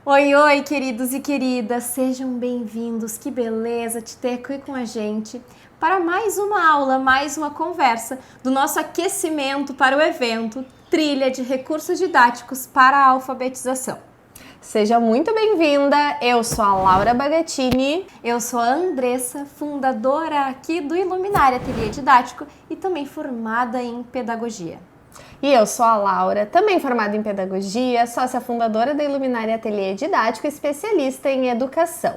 Oi, oi, queridos e queridas, sejam bem-vindos, que beleza te ter aqui com a gente para mais uma aula, mais uma conversa do nosso aquecimento para o evento Trilha de Recursos Didáticos para a Alfabetização. Seja muito bem-vinda, eu sou a Laura Bagatini. Eu sou a Andressa, fundadora aqui do Iluminária Ateliê Didático e também formada em Pedagogia. E eu sou a Laura, também formada em Pedagogia, sócia fundadora da Iluminária Ateliê Didático e especialista em Educação.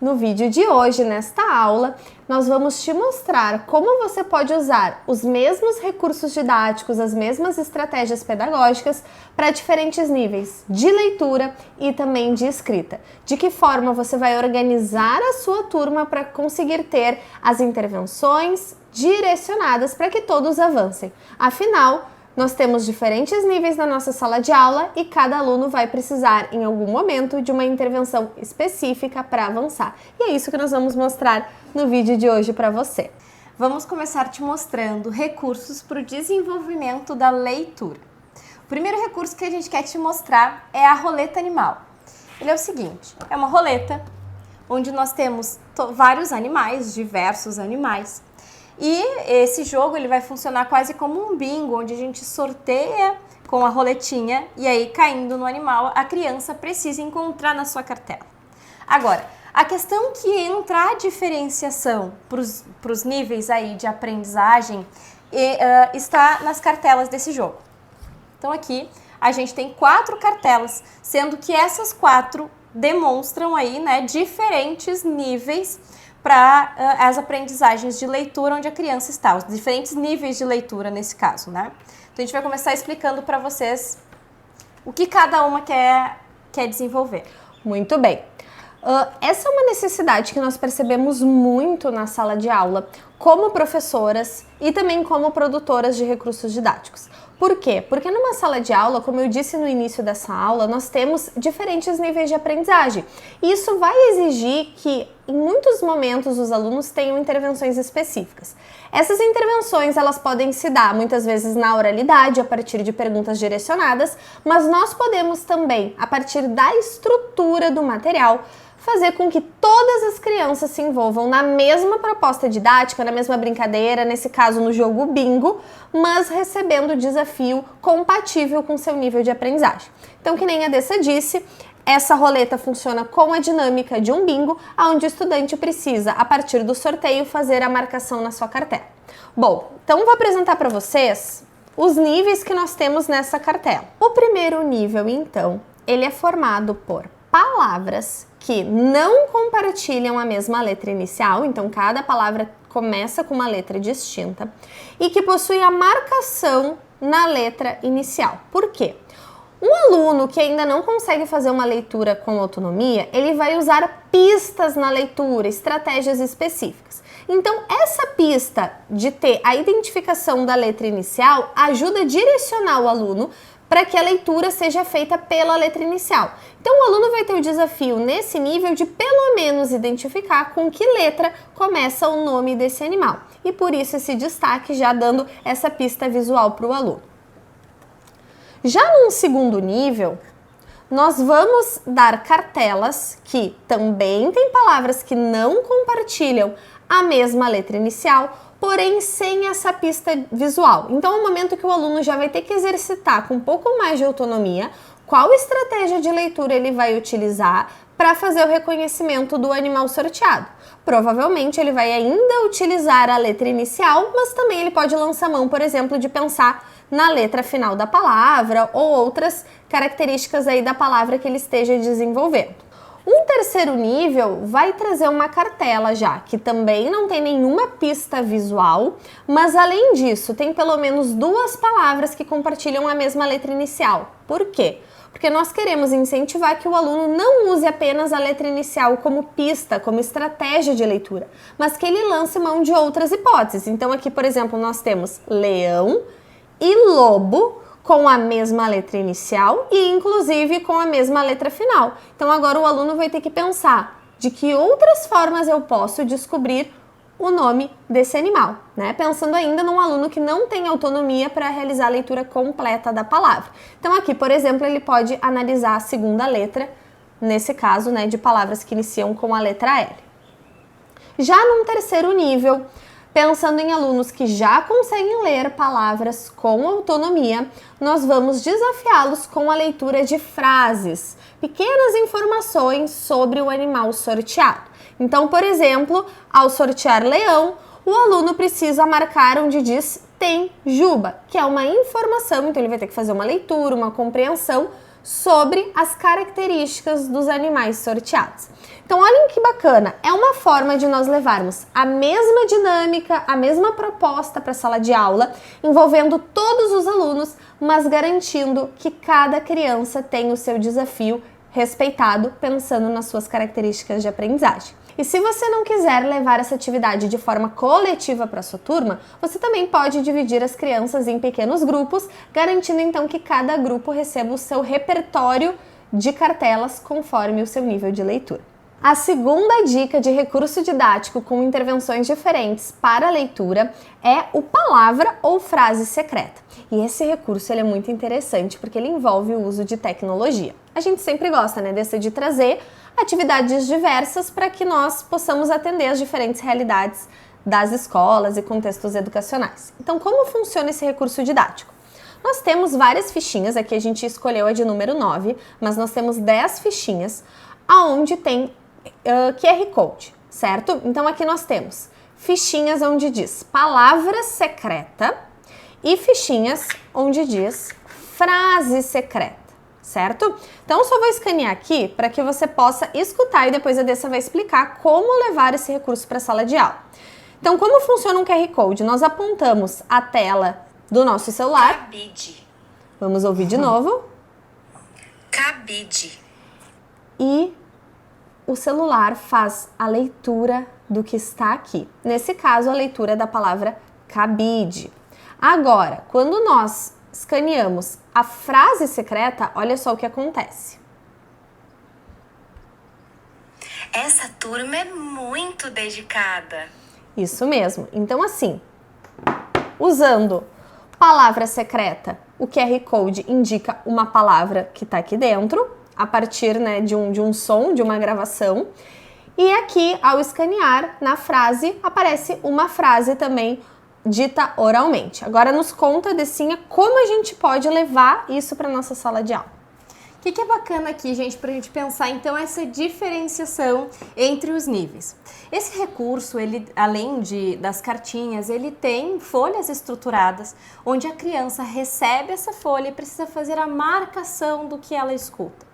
No vídeo de hoje, nesta aula, nós vamos te mostrar como você pode usar os mesmos recursos didáticos, as mesmas estratégias pedagógicas para diferentes níveis de leitura e também de escrita. De que forma você vai organizar a sua turma para conseguir ter as intervenções direcionadas para que todos avancem. Afinal, nós temos diferentes níveis na nossa sala de aula e cada aluno vai precisar, em algum momento, de uma intervenção específica para avançar. E é isso que nós vamos mostrar no vídeo de hoje para você. Vamos começar te mostrando recursos para o desenvolvimento da leitura. O primeiro recurso que a gente quer te mostrar é a roleta animal. Ele é o seguinte, é uma roleta onde nós temos vários animais, diversos animais. E esse jogo ele vai funcionar quase como um bingo, onde a gente sorteia com a roletinha e aí caindo no animal, a criança precisa encontrar na sua cartela. Agora, a questão que entra a diferenciação para os níveis aí de aprendizagem está nas cartelas desse jogo. Então aqui a gente tem 4 cartelas, sendo que essas 4 demonstram aí, né, diferentes níveis para as aprendizagens de leitura onde a criança está, os diferentes níveis de leitura nesse caso, né? Então a gente vai começar explicando para vocês o que cada uma quer desenvolver. Muito bem. Essa é uma necessidade que nós percebemos muito na sala de aula, como professoras e também como produtoras de recursos didáticos. Por quê? Porque numa sala de aula, como eu disse no início dessa aula, nós temos diferentes níveis de aprendizagem. E isso vai exigir que, em muitos momentos, os alunos tenham intervenções específicas. Essas intervenções, elas podem se dar, muitas vezes, na oralidade, a partir de perguntas direcionadas, mas nós podemos também, a partir da estrutura do material, fazer com que todas as crianças se envolvam na mesma proposta didática, na mesma brincadeira, nesse caso no jogo bingo, mas recebendo o desafio compatível com seu nível de aprendizagem. Então, que nem a Dessa disse, essa roleta funciona com a dinâmica de um bingo, onde o estudante precisa, a partir do sorteio, fazer a marcação na sua cartela. Bom, então vou apresentar para vocês os níveis que nós temos nessa cartela. O primeiro nível, então, ele é formado por palavras que não compartilham a mesma letra inicial, então cada palavra começa com uma letra distinta, e que possui a marcação na letra inicial. Por quê? Um aluno que ainda não consegue fazer uma leitura com autonomia, ele vai usar pistas na leitura, estratégias específicas. Então, essa pista de ter a identificação da letra inicial ajuda a direcionar o aluno para que a leitura seja feita pela letra inicial. Então, o aluno vai ter o desafio, nesse nível, de pelo menos identificar com que letra começa o nome desse animal. E por isso esse destaque, já dando essa pista visual para o aluno. Já num segundo nível, nós vamos dar cartelas que também têm palavras que não compartilham a mesma letra inicial, porém sem essa pista visual. Então é um momento que o aluno já vai ter que exercitar com um pouco mais de autonomia qual estratégia de leitura ele vai utilizar para fazer o reconhecimento do animal sorteado. Provavelmente ele vai ainda utilizar a letra inicial, mas também ele pode lançar mão, por exemplo, de pensar na letra final da palavra ou outras características aí da palavra que ele esteja desenvolvendo. Um terceiro nível vai trazer uma cartela já, que também não tem nenhuma pista visual, mas além disso tem pelo menos 2 palavras que compartilham a mesma letra inicial. Por quê? Porque nós queremos incentivar que o aluno não use apenas a letra inicial como pista, como estratégia de leitura, mas que ele lance mão de outras hipóteses. Então aqui, por exemplo, nós temos leão e lobo, com a mesma letra inicial e inclusive com a mesma letra final. Então agora o aluno vai ter que pensar de que outras formas eu posso descobrir o nome desse animal, né? Pensando ainda num aluno que não tem autonomia para realizar a leitura completa da palavra. Então aqui, por exemplo, ele pode analisar a segunda letra nesse caso, né, de palavras que iniciam com a letra L. Já num terceiro nível, pensando em alunos que já conseguem ler palavras com autonomia, nós vamos desafiá-los com a leitura de frases, pequenas informações sobre o animal sorteado. Então, por exemplo, ao sortear leão, o aluno precisa marcar onde diz tem juba, que é uma informação, então ele vai ter que fazer uma leitura, uma compreensão sobre as características dos animais sorteados. Então, olhem que bacana, é uma forma de nós levarmos a mesma dinâmica, a mesma proposta para a sala de aula, envolvendo todos os alunos, mas garantindo que cada criança tem o seu desafio respeitado, pensando nas suas características de aprendizagem. E se você não quiser levar essa atividade de forma coletiva para a sua turma, você também pode dividir as crianças em pequenos grupos, garantindo então que cada grupo receba o seu repertório de cartelas conforme o seu nível de leitura. A segunda dica de recurso didático com intervenções diferentes para a leitura é o palavra ou frase secreta. E esse recurso ele é muito interessante porque ele envolve o uso de tecnologia. A gente sempre gosta, né, de trazer atividades diversas para que nós possamos atender as diferentes realidades das escolas e contextos educacionais. Então, como funciona esse recurso didático? Nós temos várias fichinhas, aqui a gente escolheu a de número 9, mas nós temos 10 fichinhas aonde tem QR Code, certo? Então aqui nós temos fichinhas onde diz palavra secreta e fichinhas onde diz frase secreta, certo? Então eu só vou escanear aqui para que você possa escutar e depois a Dessa vai explicar como levar esse recurso para a sala de aula. Então, como funciona um QR Code? Nós apontamos a tela do nosso celular. Cabide. Vamos ouvir de novo. Cabide. E o celular faz a leitura do que está aqui. Nesse caso, a leitura da palavra cabide. Agora, quando nós escaneamos a frase secreta, olha só o que acontece. Essa turma é muito dedicada. Isso mesmo. Então, assim, usando palavra secreta, o QR Code indica uma palavra que está aqui dentro, a partir, né, de um som, de uma gravação. E aqui, ao escanear, na frase, aparece uma frase também dita oralmente. Agora nos conta, Dessinha, como a gente pode levar isso para nossa sala de aula. O que é bacana aqui, gente, para a gente pensar, então, essa diferenciação entre os níveis. Esse recurso, ele, além das cartinhas, ele tem folhas estruturadas, onde a criança recebe essa folha e precisa fazer a marcação do que ela escuta.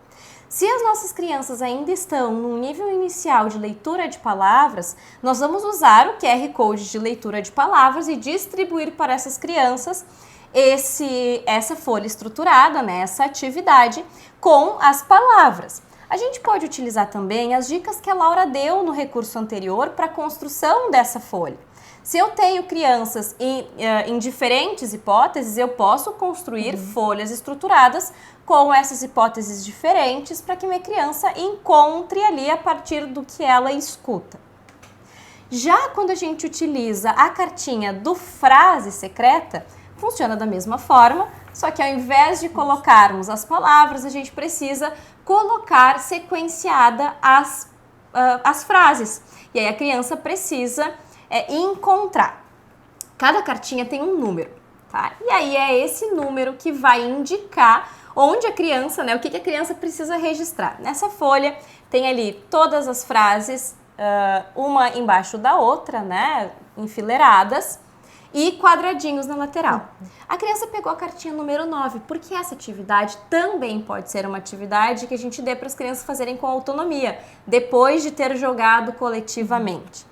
Se as nossas crianças ainda estão no nível inicial de leitura de palavras, nós vamos usar o QR Code de leitura de palavras e distribuir para essas crianças essa folha estruturada, né, essa atividade com as palavras. A gente pode utilizar também as dicas que a Laura deu no recurso anterior para a construção dessa folha. Se eu tenho crianças em diferentes hipóteses, eu posso construir folhas estruturadas com essas hipóteses diferentes para que minha criança encontre ali a partir do que ela escuta. Já quando a gente utiliza a cartinha do frase secreta, funciona da mesma forma, só que ao invés de colocarmos as palavras, a gente precisa colocar sequenciada as frases. E aí a criança precisa encontrar. Cada cartinha tem um número, tá? E aí é esse número que vai indicar onde a criança, né, o que a criança precisa registrar. Nessa folha tem ali todas as frases, uma embaixo da outra, né, enfileiradas, e quadradinhos na lateral. A criança pegou a cartinha número 9, porque essa atividade também pode ser uma atividade que a gente dê para as crianças fazerem com autonomia, depois de ter jogado coletivamente.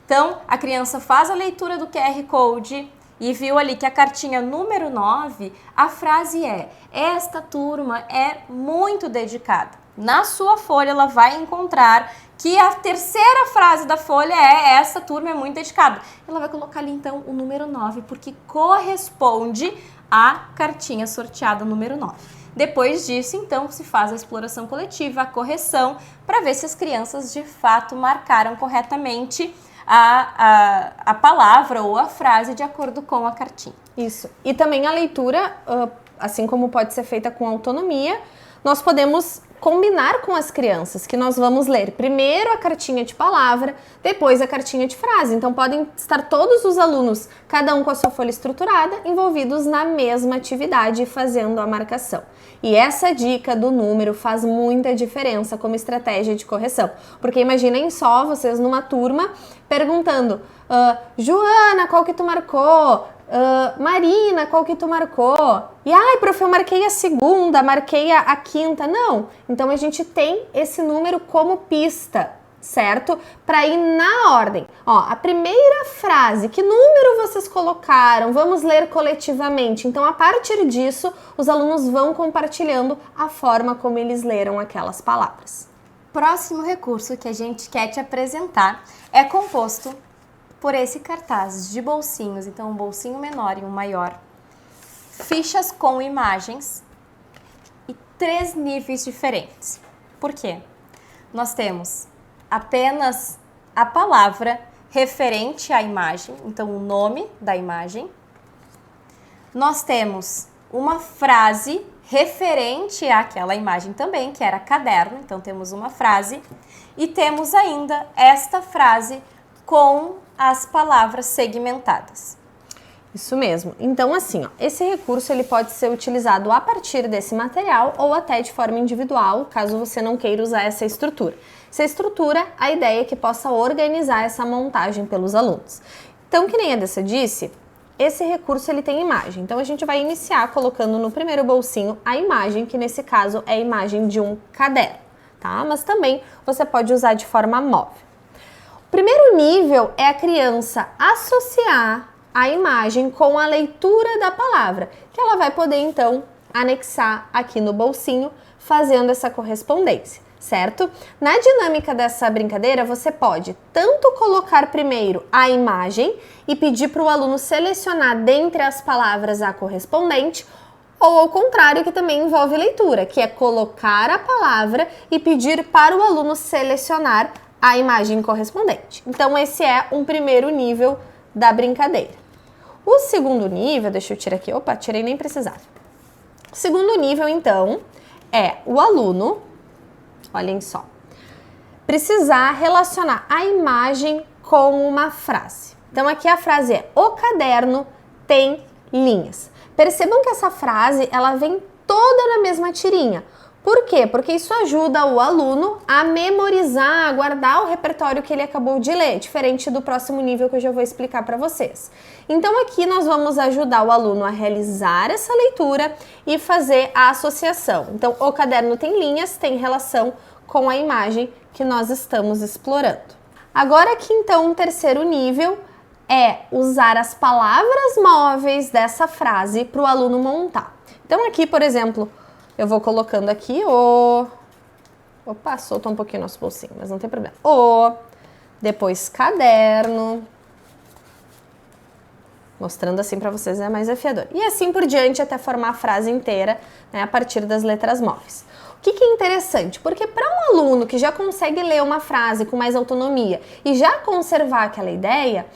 Então, a criança faz a leitura do QR Code e viu ali que a cartinha número 9, a frase é: esta turma é muito dedicada. Na sua folha, ela vai encontrar que a terceira frase da folha é: essa turma é muito dedicada. Ela vai colocar ali, então, o número 9, porque corresponde à cartinha sorteada número 9. Depois disso, então, se faz a exploração coletiva, a correção, para ver se as crianças, de fato, marcaram corretamente a palavra ou a frase de acordo com a cartinha. Isso. E também a leitura, assim como pode ser feita com autonomia, nós podemos combinar com as crianças, que nós vamos ler primeiro a cartinha de palavra, depois a cartinha de frase. Então podem estar todos os alunos, cada um com a sua folha estruturada, envolvidos na mesma atividade, fazendo a marcação. E essa dica do número faz muita diferença como estratégia de correção, porque imaginem só vocês numa turma perguntando, Joana, qual que tu marcou? Marina, qual que tu marcou? E, ai, prof, eu marquei a segunda, marquei a quinta. Não, então a gente tem esse número como pista, certo? Para ir na ordem. Ó, a primeira frase, que número vocês colocaram? Vamos ler coletivamente. Então, a partir disso, os alunos vão compartilhando a forma como eles leram aquelas palavras. Próximo recurso que a gente quer te apresentar é composto por esse cartaz de bolsinhos, então um bolsinho menor e um maior, fichas com imagens e 3 níveis diferentes. Por quê? Nós temos apenas a palavra referente à imagem, então o nome da imagem. Nós temos uma frase referente àquela imagem também, que era caderno, então temos uma frase. E temos ainda esta frase com as palavras segmentadas. Isso mesmo. Então, assim, ó, esse recurso ele pode ser utilizado a partir desse material ou até de forma individual, caso você não queira usar essa estrutura. Essa estrutura, a ideia é que possa organizar essa montagem pelos alunos. Então, que nem a Dessa disse, esse recurso ele tem imagem. Então, a gente vai iniciar colocando no primeiro bolsinho a imagem, que nesse caso é a imagem de um caderno, tá? Mas também você pode usar de forma móvel. O primeiro nível é a criança associar a imagem com a leitura da palavra, que ela vai poder então anexar aqui no bolsinho, fazendo essa correspondência, certo? Na dinâmica dessa brincadeira, você pode tanto colocar primeiro a imagem e pedir para o aluno selecionar dentre as palavras a correspondente, ou ao contrário, que também envolve leitura, que é colocar a palavra e pedir para o aluno selecionar a imagem correspondente. Então, esse é um primeiro nível da brincadeira. O segundo nível, deixa eu tirar aqui, opa, tirei nem precisava. O segundo nível, então, é o aluno, olhem só, precisar relacionar a imagem com uma frase. Então, aqui a frase é: o caderno tem linhas. Percebam que essa frase, ela vem toda na mesma tirinha. Por quê? Porque isso ajuda o aluno a memorizar, a guardar o repertório que ele acabou de ler, diferente do próximo nível que eu já vou explicar para vocês. Então aqui nós vamos ajudar o aluno a realizar essa leitura e fazer a associação. Então o caderno tem linhas, tem relação com a imagem que nós estamos explorando. Agora aqui então um terceiro nível é usar as palavras móveis dessa frase para o aluno montar. Então aqui, por exemplo, eu vou colocando aqui o... Opa, soltou um pouquinho nosso bolsinho, mas não tem problema. O, depois caderno. Mostrando assim para vocês é mais desafiador. E assim por diante até formar a frase inteira, né, a partir das letras móveis. O que é interessante? Porque para um aluno que já consegue ler uma frase com mais autonomia e já conservar aquela ideia,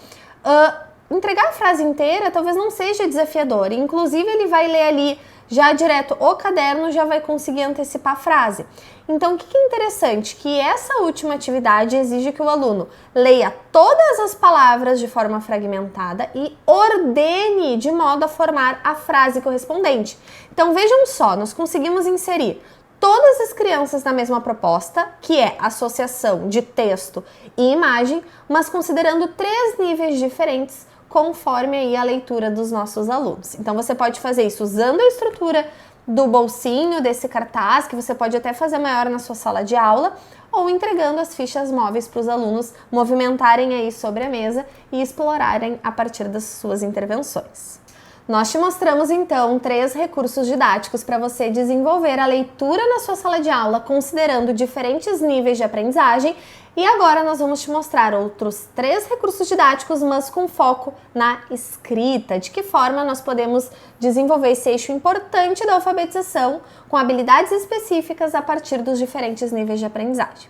entregar a frase inteira talvez não seja desafiador. Inclusive ele vai ler ali já direto o caderno, já vai conseguir antecipar a frase. Então, o que é interessante? Que essa última atividade exige que o aluno leia todas as palavras de forma fragmentada e ordene de modo a formar a frase correspondente. Então, vejam só, nós conseguimos inserir todas as crianças na mesma proposta, que é associação de texto e imagem, mas considerando 3 níveis diferentes, conforme aí a leitura dos nossos alunos. Então você pode fazer isso usando a estrutura do bolsinho, desse cartaz, que você pode até fazer maior na sua sala de aula, ou entregando as fichas móveis para os alunos movimentarem aí sobre a mesa e explorarem a partir das suas intervenções. Nós te mostramos então 3 recursos didáticos para você desenvolver a leitura na sua sala de aula, considerando diferentes níveis de aprendizagem. E agora nós vamos te mostrar outros 3 recursos didáticos, mas com foco na escrita. De que forma nós podemos desenvolver esse eixo importante da alfabetização com habilidades específicas a partir dos diferentes níveis de aprendizagem.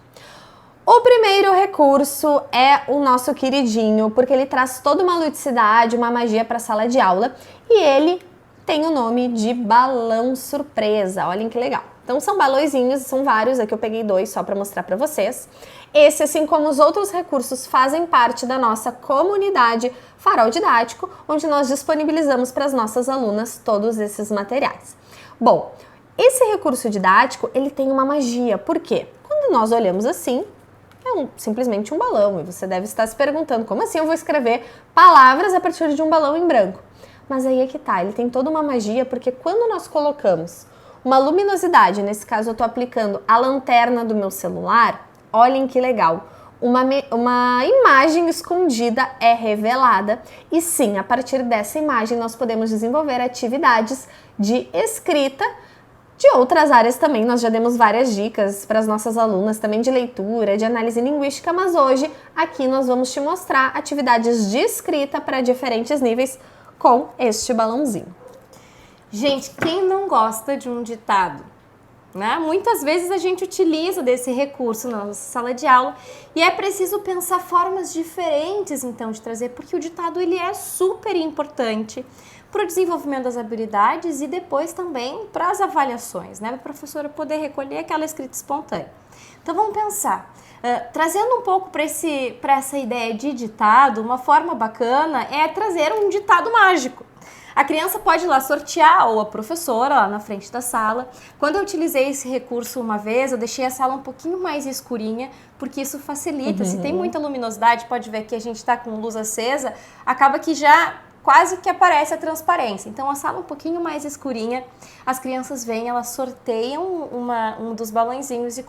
O primeiro recurso é o nosso queridinho, porque ele traz toda uma ludicidade, uma magia para a sala de aula, e ele tem o nome de balão surpresa. Olhem que legal. Então são balõezinhos, são vários, aqui eu peguei 2 só para mostrar para vocês. Esse, assim como os outros recursos, fazem parte da nossa comunidade Farol Didático, onde nós disponibilizamos para as nossas alunas todos esses materiais. Bom, esse recurso didático, ele tem uma magia, por quê? Quando nós olhamos assim, simplesmente um balão, e você deve estar se perguntando, como assim eu vou escrever palavras a partir de um balão em branco? Mas aí é que tá, ele tem toda uma magia, porque quando nós colocamos uma luminosidade, nesse caso eu estou aplicando a lanterna do meu celular, olhem que legal, uma imagem escondida é revelada e sim, a partir dessa imagem nós podemos desenvolver atividades de escrita de outras áreas também. Nós já demos várias dicas para as nossas alunas também de leitura, de análise linguística, mas hoje aqui nós vamos te mostrar atividades de escrita para diferentes níveis com este balãozinho. Gente, quem não gosta de um ditado? Né? Muitas vezes a gente utiliza desse recurso na nossa sala de aula e é preciso pensar formas diferentes então de trazer, porque o ditado ele é super importante para o desenvolvimento das habilidades e depois também para as avaliações, né? Para a professora poder recolher aquela escrita espontânea. Então vamos pensar, trazendo um pouco para essa ideia de ditado, uma forma bacana é trazer um ditado mágico. A criança pode ir lá sortear, ou a professora lá na frente da sala. Quando eu utilizei esse recurso uma vez, eu deixei a sala um pouquinho mais escurinha, porque isso facilita. Se tem muita luminosidade, pode ver que a gente está com luz acesa, acaba que já quase que aparece a transparência. Então a sala um pouquinho mais escurinha, as crianças vêm, elas sorteiam um dos balãozinhos e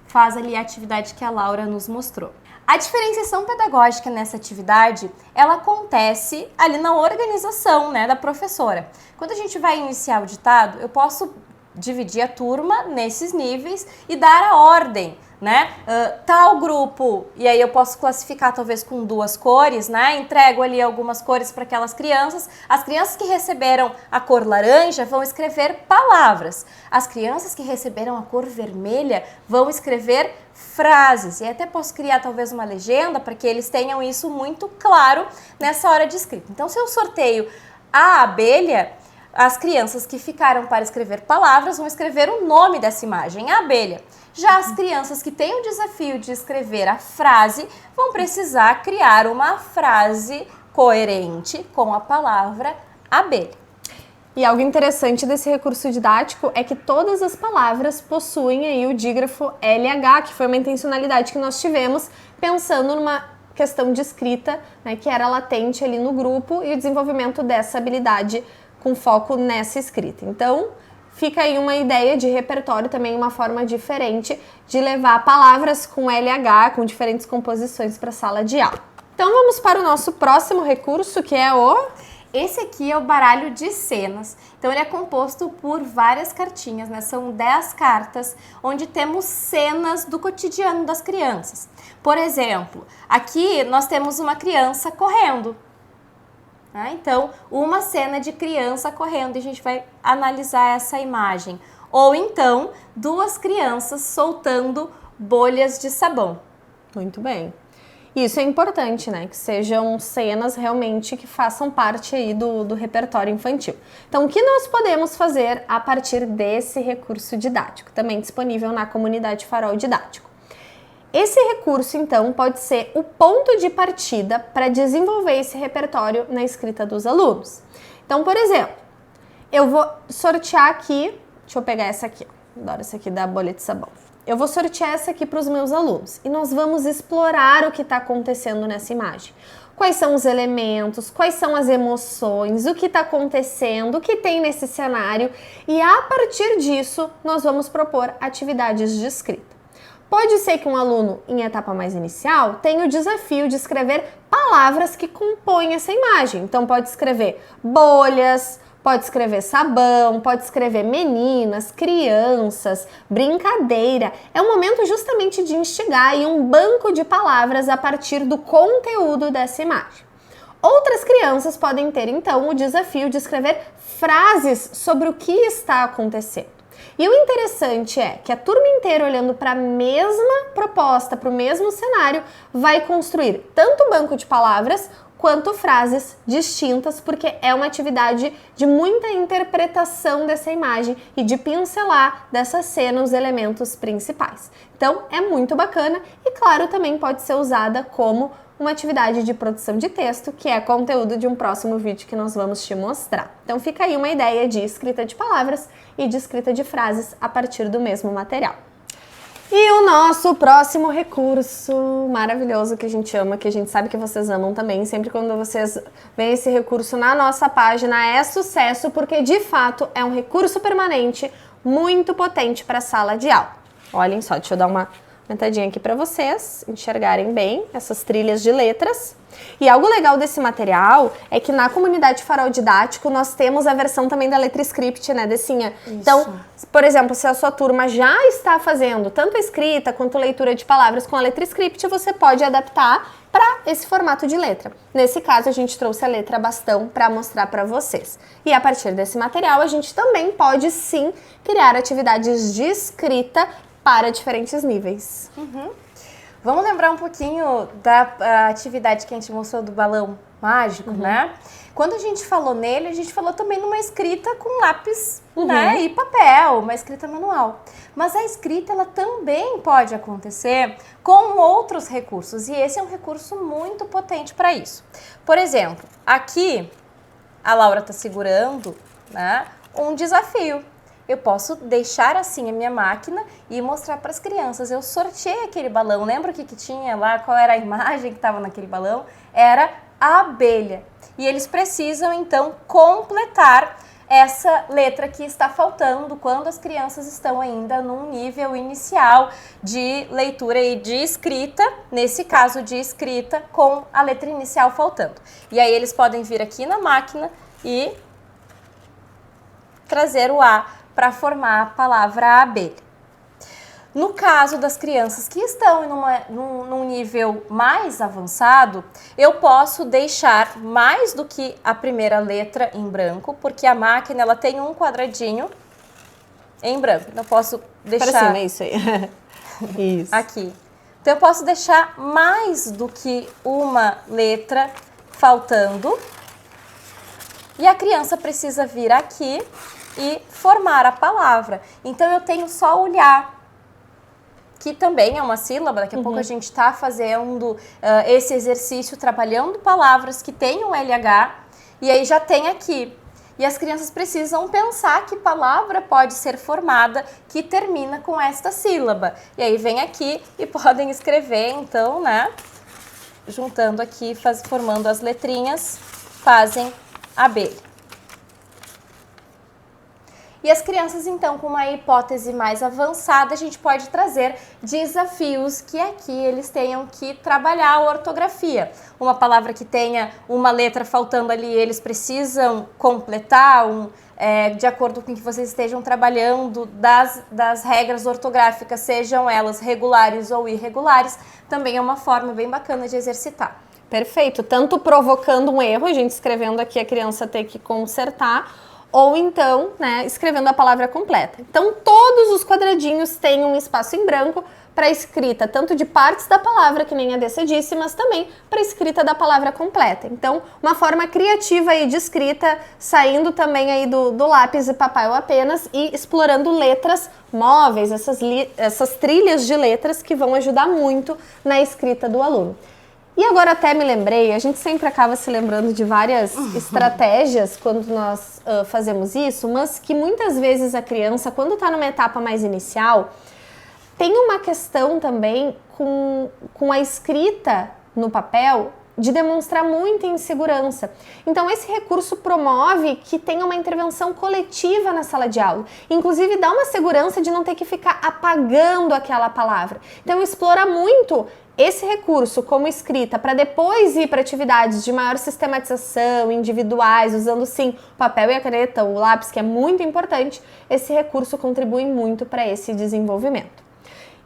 faz ali a atividade que a Laura nos mostrou. A diferenciação pedagógica nessa atividade, ela acontece ali na organização, né, da professora. Quando a gente vai iniciar o ditado, eu posso dividir a turma nesses níveis e dar a ordem, né? Tal grupo, e aí eu posso classificar talvez com 2 cores, né? Entrego ali algumas cores para aquelas crianças. As crianças que receberam a cor laranja vão escrever palavras. As crianças que receberam a cor vermelha vão escrever frases. E até posso criar talvez uma legenda para que eles tenham isso muito claro nessa hora de escrita. Então, se eu sorteio a abelha, as crianças que ficaram para escrever palavras vão escrever o nome dessa imagem, a abelha. Já as crianças que têm o desafio de escrever a frase vão precisar criar uma frase coerente com a palavra abelha. E algo interessante desse recurso didático é que todas as palavras possuem aí o dígrafo LH, que foi uma intencionalidade que nós tivemos pensando numa questão de escrita, né, que era latente ali no grupo, e o desenvolvimento dessa habilidade com foco nessa escrita. Então, fica aí uma ideia de repertório, também uma forma diferente de levar palavras com LH, com diferentes composições para a sala de aula. Então vamos para o nosso próximo recurso, que é o... Esse aqui é o baralho de cenas. Então ele é composto por várias cartinhas, né? São 10 cartas, onde temos cenas do cotidiano das crianças. Por exemplo, aqui nós temos uma criança correndo. Então, uma cena de criança correndo, e a gente vai analisar essa imagem. Ou então, 2 crianças soltando bolhas de sabão. Muito bem. Isso é importante, né? Que sejam cenas realmente que façam parte aí do repertório infantil. Então, o que nós podemos fazer a partir desse recurso didático? Também disponível na comunidade Farol Didático. Esse recurso, então, pode ser o ponto de partida para desenvolver esse repertório na escrita dos alunos. Então, por exemplo, eu vou sortear aqui, deixa eu pegar essa aqui, adoro essa aqui da bolha de sabão. Eu vou sortear essa aqui para os meus alunos e nós vamos explorar o que está acontecendo nessa imagem. Quais são os elementos, quais são as emoções, o que está acontecendo, o que tem nesse cenário, e a partir disso nós vamos propor atividades de escrita. Pode ser que um aluno em etapa mais inicial tenha o desafio de escrever palavras que compõem essa imagem. Então pode escrever bolhas, pode escrever sabão, pode escrever meninas, crianças, brincadeira. É um momento justamente de instigar aí um banco de palavras a partir do conteúdo dessa imagem. Outras crianças podem ter então o desafio de escrever frases sobre o que está acontecendo. E o interessante é que a turma inteira, olhando para a mesma proposta, para o mesmo cenário, vai construir tanto o banco de palavras quanto frases distintas, porque é uma atividade de muita interpretação dessa imagem e de pincelar dessa cena os elementos principais. Então, é muito bacana e, claro, também pode ser usada como uma atividade de produção de texto, que é conteúdo de um próximo vídeo que nós vamos te mostrar. Então fica aí uma ideia de escrita de palavras e de escrita de frases a partir do mesmo material. E o nosso próximo recurso maravilhoso que a gente ama, que a gente sabe que vocês amam também, sempre quando vocês veem esse recurso na nossa página é sucesso, porque de fato é um recurso permanente muito potente para a sala de aula. Olhem só, deixa eu dar uma aumentadinha aqui para vocês enxergarem bem essas trilhas de letras. E algo legal desse material é que na comunidade Farol Didático nós temos a versão também da letra script, né, Decinha? Isso. Então, por exemplo, se a sua turma já está fazendo tanto a escrita quanto a leitura de palavras com a letra script, você pode adaptar para esse formato de letra. Nesse caso, a gente trouxe a letra bastão para mostrar para vocês. E a partir desse material, a gente também pode sim criar atividades de escrita para diferentes níveis. Vamos lembrar um pouquinho da atividade que a gente mostrou do balão mágico, né? Quando a gente falou nele, a gente falou também numa escrita com lápis, né? E papel, uma escrita manual. Mas a escrita, ela também pode acontecer com outros recursos. E esse é um recurso muito potente para isso. Por exemplo, aqui a Laura está segurando, né, um desafio. Eu posso deixar assim a minha máquina e mostrar para as crianças. Eu sorteei aquele balão. Lembra o que tinha lá? Qual era a imagem que estava naquele balão? Era a abelha. E eles precisam, então, completar essa letra que está faltando quando as crianças estão ainda num nível inicial de leitura e de escrita, nesse caso de escrita, com a letra inicial faltando. E aí eles podem vir aqui na máquina e trazer o A para formar a palavra abelha. No caso das crianças que estão num nível mais avançado, eu posso deixar mais do que a primeira letra em branco, porque a máquina ela tem um quadradinho em branco. Então eu posso deixar... Para cima, isso aí. Isso. Aqui. Então eu posso deixar mais do que uma letra faltando. E a criança precisa vir aqui e formar a palavra. Então eu tenho só olhar, que também é uma sílaba. Daqui a pouco a gente está fazendo esse exercício, trabalhando palavras que tenham LH, e aí já tem aqui. E as crianças precisam pensar que palavra pode ser formada que termina com esta sílaba. E aí vem aqui e podem escrever, então, né, juntando aqui, formando as letrinhas, fazem abelha. E as crianças, então, com uma hipótese mais avançada, a gente pode trazer desafios que aqui eles tenham que trabalhar a ortografia. Uma palavra que tenha uma letra faltando ali, eles precisam completar, de acordo com o que vocês estejam trabalhando, das regras ortográficas, sejam elas regulares ou irregulares, também é uma forma bem bacana de exercitar. Perfeito, tanto provocando um erro, a gente escrevendo aqui a criança ter que consertar, ou então, né, escrevendo a palavra completa. Então, todos os quadradinhos têm um espaço em branco para escrita, tanto de partes da palavra, que nem a Dessa disse, mas também para escrita da palavra completa. Então, uma forma criativa aí de escrita, saindo também aí do lápis e papel apenas e explorando letras móveis, essas trilhas de letras que vão ajudar muito na escrita do aluno. E agora até me lembrei, a gente sempre acaba se lembrando de várias estratégias quando nós fazemos isso, mas que muitas vezes a criança, quando está numa etapa mais inicial, tem uma questão também com a escrita no papel de demonstrar muita insegurança. Então esse recurso promove que tenha uma intervenção coletiva na sala de aula. Inclusive dá uma segurança de não ter que ficar apagando aquela palavra. Então explora muito esse recurso como escrita para depois ir para atividades de maior sistematização, individuais, usando sim o papel e a caneta, o lápis, que é muito importante. Esse recurso contribui muito para esse desenvolvimento.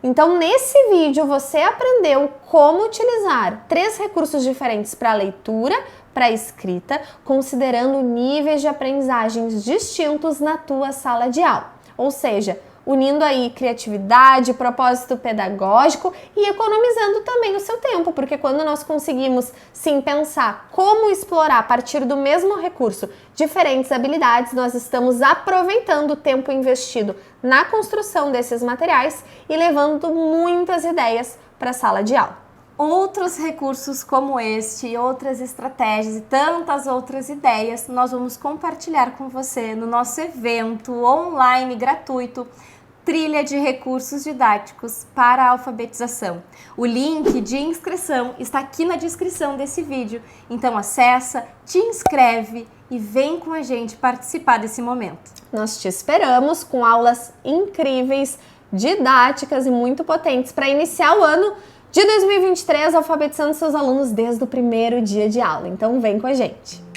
Então, nesse vídeo, você aprendeu como utilizar 3 recursos diferentes para leitura, para escrita, considerando níveis de aprendizagens distintos na tua sala de aula. Ou seja, unindo aí criatividade, propósito pedagógico e economizando também o seu tempo, porque quando nós conseguimos sim pensar como explorar a partir do mesmo recurso diferentes habilidades, nós estamos aproveitando o tempo investido na construção desses materiais e levando muitas ideias para a sala de aula. Outros recursos como este, outras estratégias e tantas outras ideias nós vamos compartilhar com você no nosso evento online gratuito Trilha de Recursos Didáticos para a Alfabetização. O link de inscrição está aqui na descrição desse vídeo, então acessa, te inscreve e vem com a gente participar desse momento. Nós te esperamos com aulas incríveis, didáticas e muito potentes para iniciar o ano de 2023 alfabetizando seus alunos desde o primeiro dia de aula. Então vem com a gente!